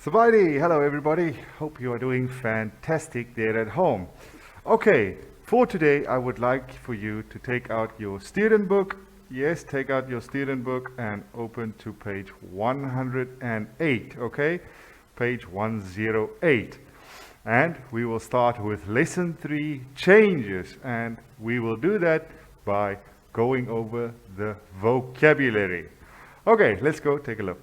Sabaydi, hello everybody. Hope you are doing fantastic there at home. Okay, for today I would like for you to take out your student book. Yes, take out your student book and open to page 108, okay? Page 108. And we will start with lesson 3, changes, and we will do that by going over the vocabulary. Okay, let's go take a look.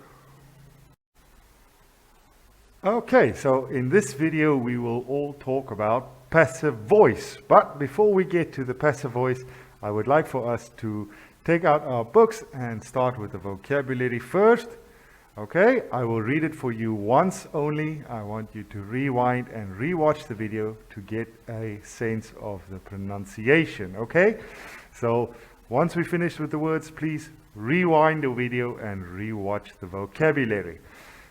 Okay, so in this video we will all talk about passive voice. But before we get to the passive voice, I would like for us to take out our books and start with the vocabulary first. Okay, I will read it for you once only. I want you to rewind and rewatch the video to get a sense of the pronunciation. Okay, so once we finish with the words, please rewind the video and rewatch the vocabulary.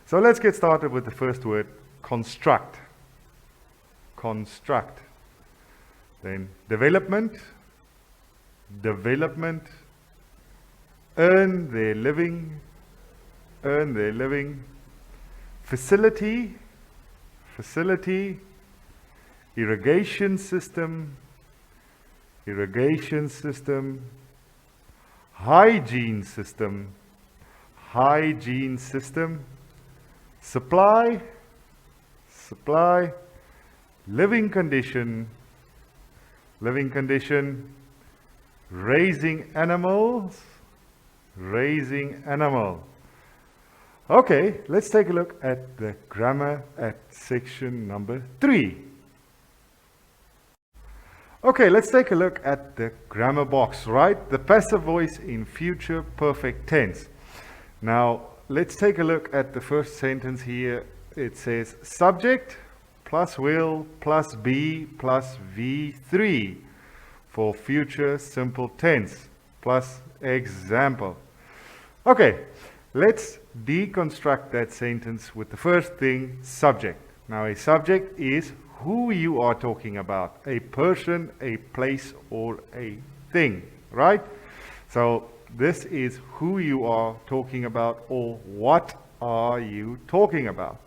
So let's get started with the first word, construct. Construct. Then development. Development. Earn their living. Earn their living. Facility. Facility. Irrigation system. Irrigation system. Hygiene system. Hygiene system. Supply, supply, living condition, raising animals, raising animal. Okay, let's take a look at the grammar at section number 3. Okay, let's take a look at the grammar box, right? The passive voice in future perfect tense. Now, let's take a look at the first sentence here. It says subject plus will plus be plus V3 for future simple tense plus example. Okay, let's deconstruct that sentence with the first thing, subject. Now a subject is who you are talking about, a person, a place, or a thing, right? So this is who you are talking about, or what are you talking about.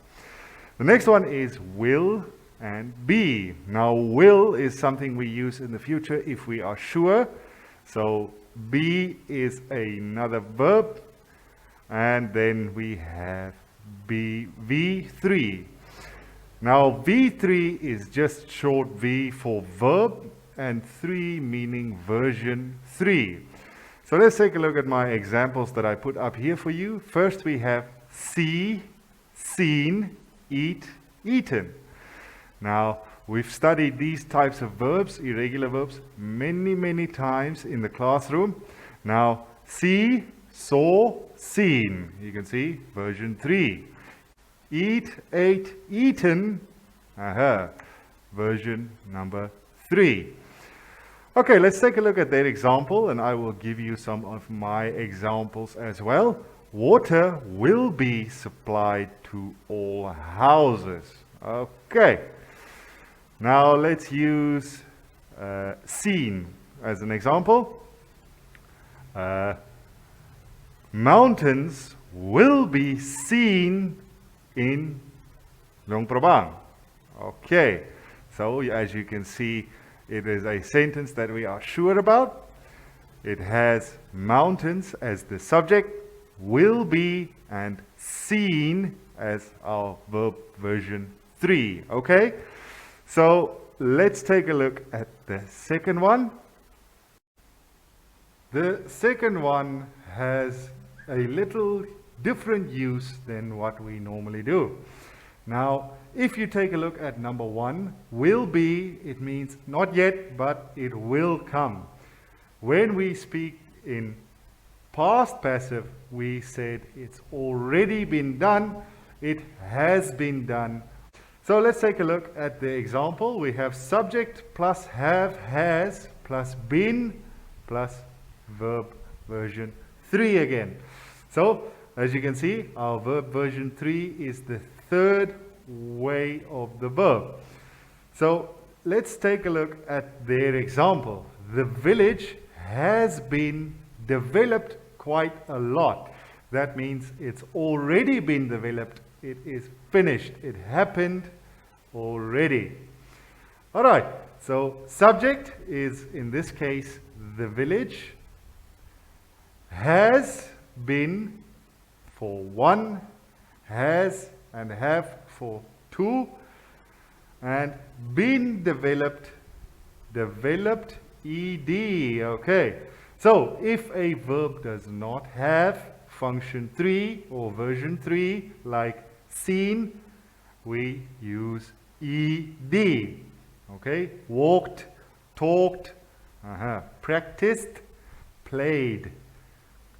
The next one is will and be. Now will is something we use in the future if we are sure. So be is another verb. And then we have be V3. Now V3 is just short V for verb and 3 meaning version 3. So let's take a look at my examples that I put up here for you. First we have see, seen, eat, eaten. Now we've studied these types of verbs, irregular verbs, many times in the classroom. Now see, saw, seen. You can see version 3. Eat, ate, eaten. Version number 3. Okay, let's take a look at that example, and I will give you some of my examples as well. Water will be supplied to all houses. Okay. Now let's use seen as an example. Mountains will be seen in Luang Prabang. Okay. So as you can see, it is a sentence that we are sure about. It has mountains as the subject, will be, and seen as our verb version 3. Okay? So let's take a look at the second one. The second one has a little different use than what we normally do. Now, if you take a look at number 1, will be, it means not yet, but it will come. When we speak in past passive, we said it's already been done, it has been done. So let's take a look at the example. We have subject plus have, has, plus been, plus verb version 3 again. So, as you can see, our verb version 3 is the third way of the verb. So let's take a look at their example. The village has been developed quite a lot. That means it's already been developed It is finished. It happened already. All right. So subject is, in this case, the village. Has been for one, has and have for two, and been developed, developed ed. Okay. So if a verb does not have function 3 or version 3, like seen, we use ed. Okay, walked, talked, practiced, played,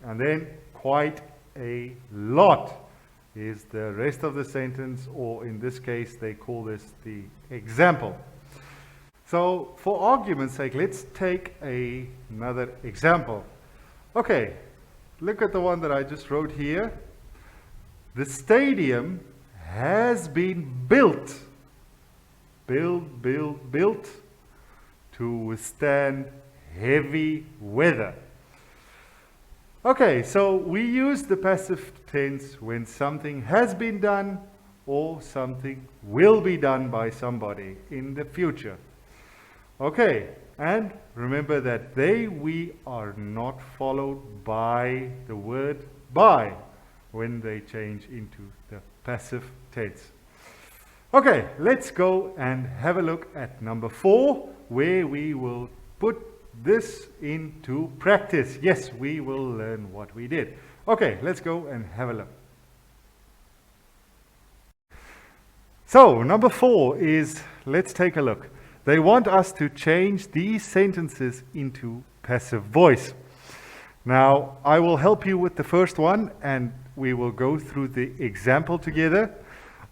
and then quite a lot is the rest of the sentence, or in this case they call this the example. So for argument's sake, let's take another example. Okay, look at the one that I just wrote here. The stadium has been built to withstand heavy weather. Okay, so we use the passive tense when something has been done or something will be done by somebody in the future. Okay, and remember that we are not followed by the word by when they change into the passive tense. Okay, let's go and have a look at number 4, where we will put this into practice. Yes, we will learn what we did. Okay, let's go and have a look. So, number 4 is, let's take a look. They want us to change these sentences into passive voice. Now, I will help you with the first one, and we will go through the example together.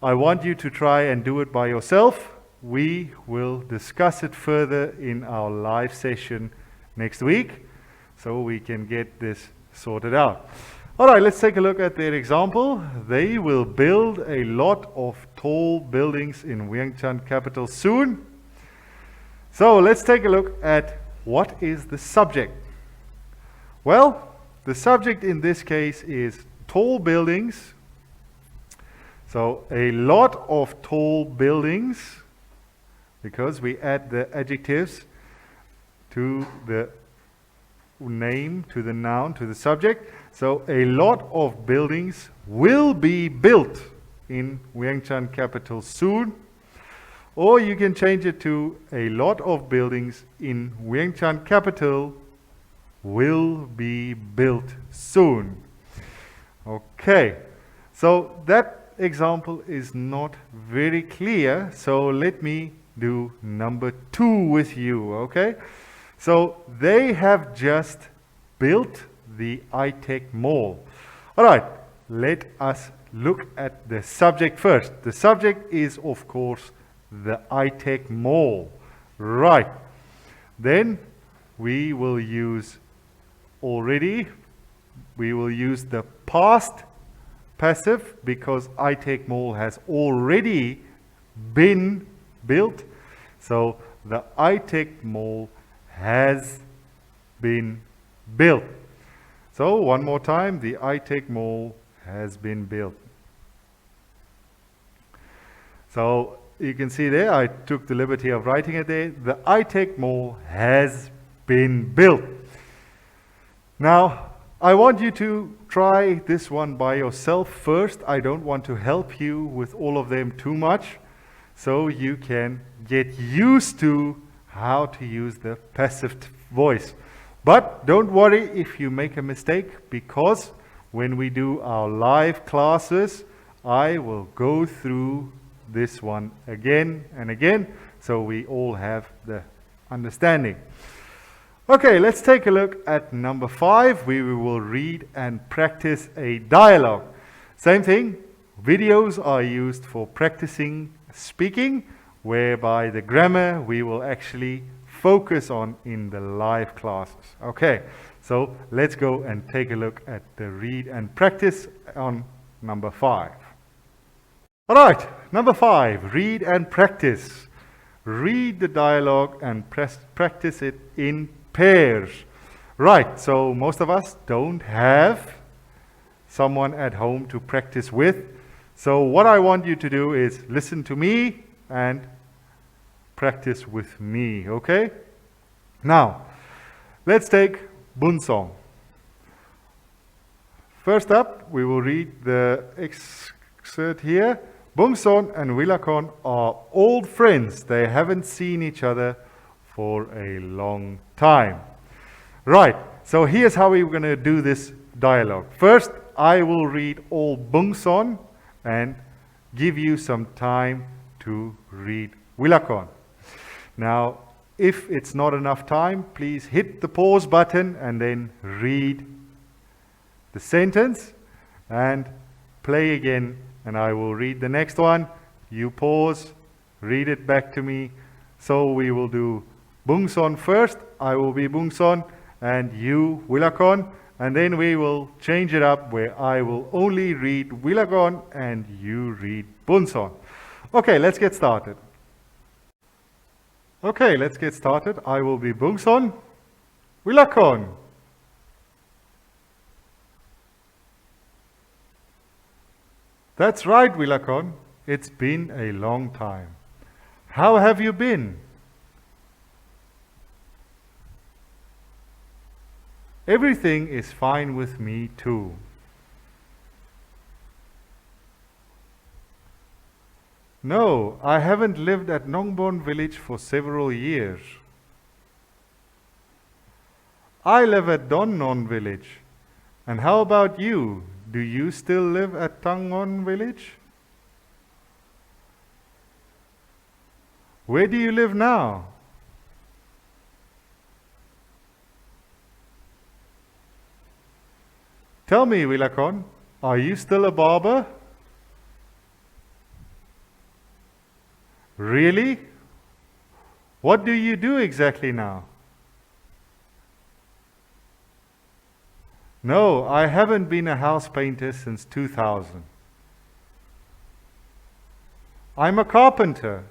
I want you to try and do it by yourself. We will discuss it further in our live session next week, so we can get this sorted out. All right, let's take a look at their example. They will build a lot of tall buildings in Vientiane capital soon. So let's take a look at what is the subject. Well, the subject in this case is tall buildings. So a lot of tall buildings, because we add the adjectives to the name, to the noun, to the subject. So a lot of buildings will be built in Vientiane capital soon. Or you can change it to a lot of buildings in Vientiane capital will be built soon. Okay, so that example is not very clear, so let me do number 2 with you. Okay, so they have just built the iTech Mall. All right, let us look at the subject first. The subject is, of course, the iTech Mall. Right, then we will use the past passive, because iTech Mall has already been built. So the iTech Mall has been built. So one more time, the iTech Mall has been built. So you can see there, I took the liberty of writing it there. The iTech Mall has been built. Now, I want you to try this one by yourself first. I don't want to help you with all of them too much, so you can get used to how to use the passive voice. But don't worry if you make a mistake, because when we do our live classes, I will go through this one again and again, so we all have the understanding. Okay, let's take a look at number 5, where we will read and practice a dialogue. Same thing, videos are used for practicing speaking, whereby the grammar we will actually focus on in the live classes. Okay, so let's go and take a look at the read and practice on number 5. All right, number 5, read and practice. Read the dialogue and practice it in pairs. Right, so most of us don't have someone at home to practice with. So what I want you to do is listen to me and practice with me, okay? Now, let's take Bunsong. First up, we will read the excerpt here. Bungson and Willakon are old friends. They haven't seen each other for a long time. Right, so here's how we're going to do this dialogue. First, I will read all Bungson and give you some time to read Willakon. Now, if it's not enough time, please hit the pause button and then read the sentence and play again, and I will read the next one. You pause, read it back to me. So we will do Bungson first. I will be Bungson and you Willakon, and then we will change it up where I will only read Willakon and you read Bunson. Okay, let's get started. Okay, let's get started. I will be Bungson, Willakon. That's right, Willakon. It's been a long time. How have you been? Everything is fine with me too. No, I haven't lived at Nongbon village for several years. I live at Donnon village. And how about you? Do you still live at Tangon village? Where do you live now? Tell me, Willakon, are you still a barber? Really? What do you do exactly now? No, I haven't been a house painter since 2000. I'm a carpenter.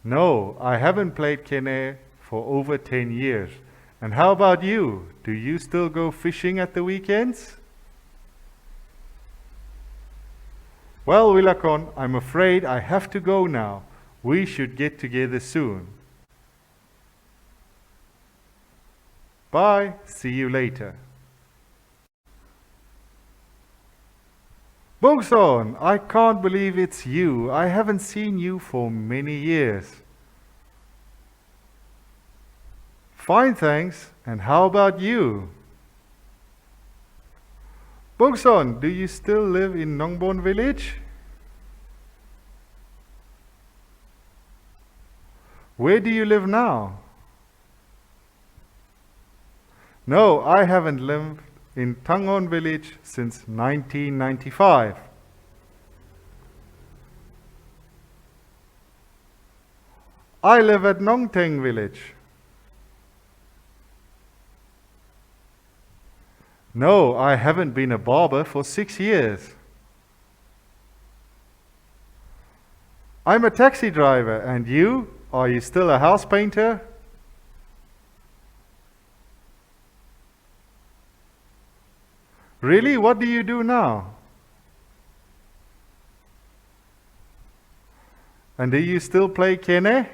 No, I haven't played kene for over 10 years. And how about you? Do you still go fishing at the weekends? Well, Willakon, I'm afraid I have to go now. We should get together soon. Bye. See you later. Bungson, I can't believe it's you. I haven't seen you for many years. Fine, thanks. And how about you? Bungson, do you still live in Nongbon village? Where do you live now? No, I haven't lived in Tangon village since 1995. I live at Nongteng village. No, I haven't been a barber for 6 years. I'm a taxi driver, and you? Are you still a house painter? Really? What do you do now? And do you still play kene?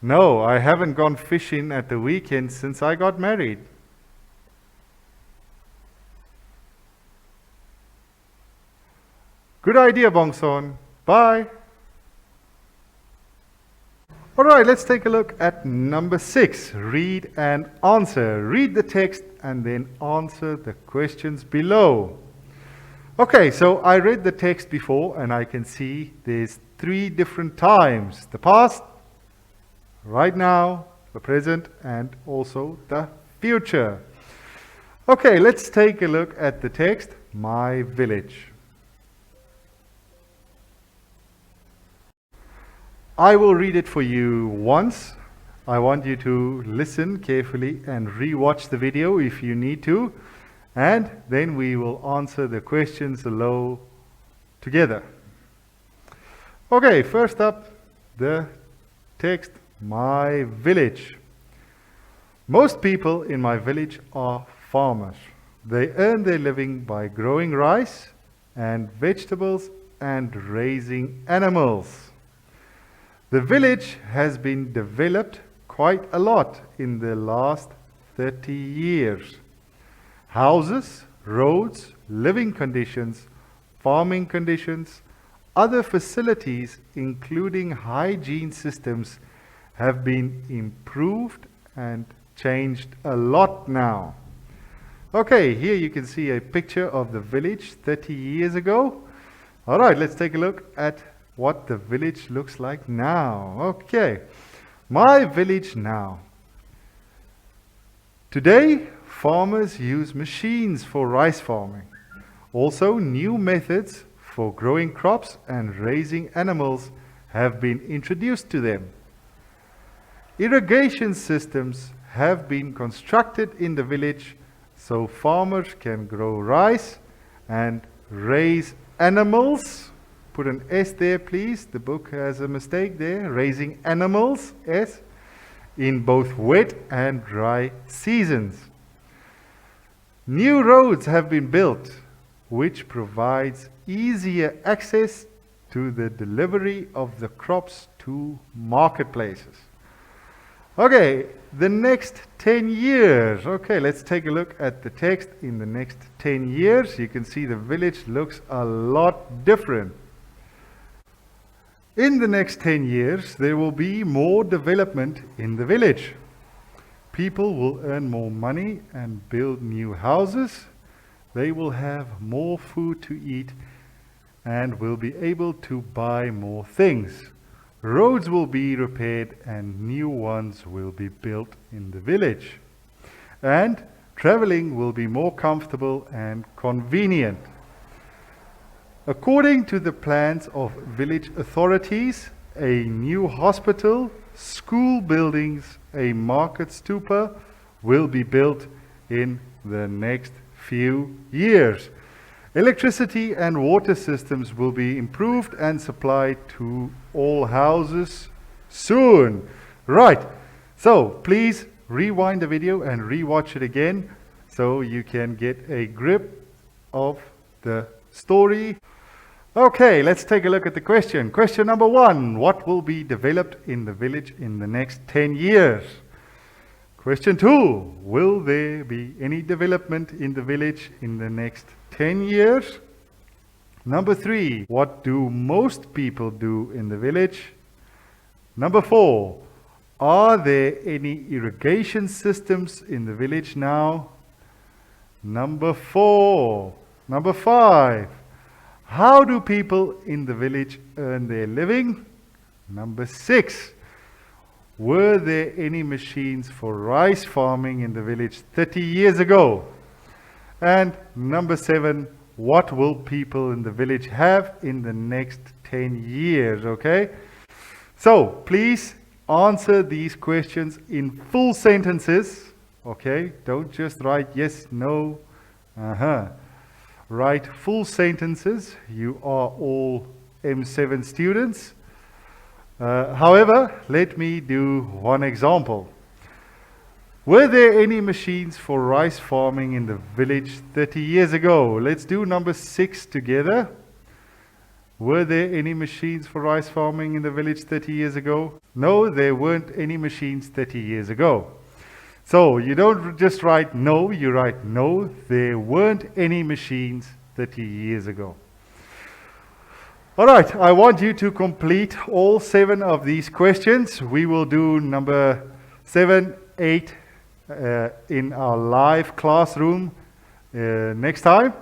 No, I haven't gone fishing at the weekend since I got married. Good idea, Bongson. Bye. All right, let's take a look at number 6. Read and answer. Read the text and then answer the questions below. Okay, so I read the text before and I can see there's 3 different times. The past, right now, the present, and also the future. Okay, let's take a look at the text, my village. I will read it for you once. I want you to listen carefully and re-watch the video if you need to, and then we will answer the questions below together. Okay, first up, the text, my village. Most people in my village are farmers. They earn their living by growing rice and vegetables and raising animals. The village has been developed quite a lot in the last 30 years. Houses, roads, living conditions, farming conditions, other facilities including hygiene systems have been improved and changed a lot now. Okay, here you can see a picture of the village 30 years ago. All right, let's take a look at what the village looks like now. Okay, my village now. Today, farmers use machines for rice farming. Also, new methods for growing crops and raising animals have been introduced to them. Irrigation systems have been constructed in the village so farmers can grow rice and raise animals. Put an S there, please. The book has a mistake there. Raising animals, S, in both wet and dry seasons. New roads have been built, which provides easier access to the delivery of the crops to marketplaces. Okay, the next 10 years. Okay, let's take a look at the text in the next 10 years. You can see the village looks a lot different. In the next 10 years, there will be more development in the village. People will earn more money and build new houses. They will have more food to eat and will be able to buy more things. Roads will be repaired and new ones will be built in the village. And traveling will be more comfortable and convenient. According to the plans of village authorities, a new hospital, school buildings, a market stupa will be built in the next few years. Electricity and water systems will be improved and supplied to all houses soon. Right, so please rewind the video and rewatch it again so you can get a grip of the story. Okay, let's take a look at the question. Question number 1. What will be developed in the village in the next 10 years? Question 2. Will there be any development in the village in the next 10 years? Number 3. What do most people do in the village? Number 4. Are there any irrigation systems in the village now? Number 4. Number 5. How do people in the village earn their living? Number 6. Were there any machines for rice farming in the village 30 years ago? And number 7, what will people in the village have in the next 10 years? Okay? So, please answer these questions in full sentences. Okay? Don't just write yes, no, Write full sentences. You are all M7 students. However, let me do one example. Were there any machines for rice farming in the village 30 years ago? Let's do number 6 together. Were there any machines for rice farming in the village 30 years ago? No, there weren't any machines 30 years ago. So you don't just write no, you write no, there weren't any machines 30 years ago. All right, I want you to complete all 7 of these questions. We will do number 7, 8 in our live classroom next time.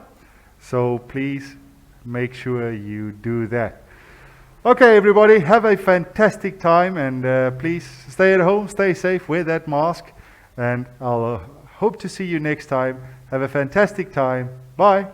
So please make sure you do that. Okay, everybody, have a fantastic time and please stay at home, stay safe, wear that mask. And I'll hope to see you next time. Have a fantastic time. Bye.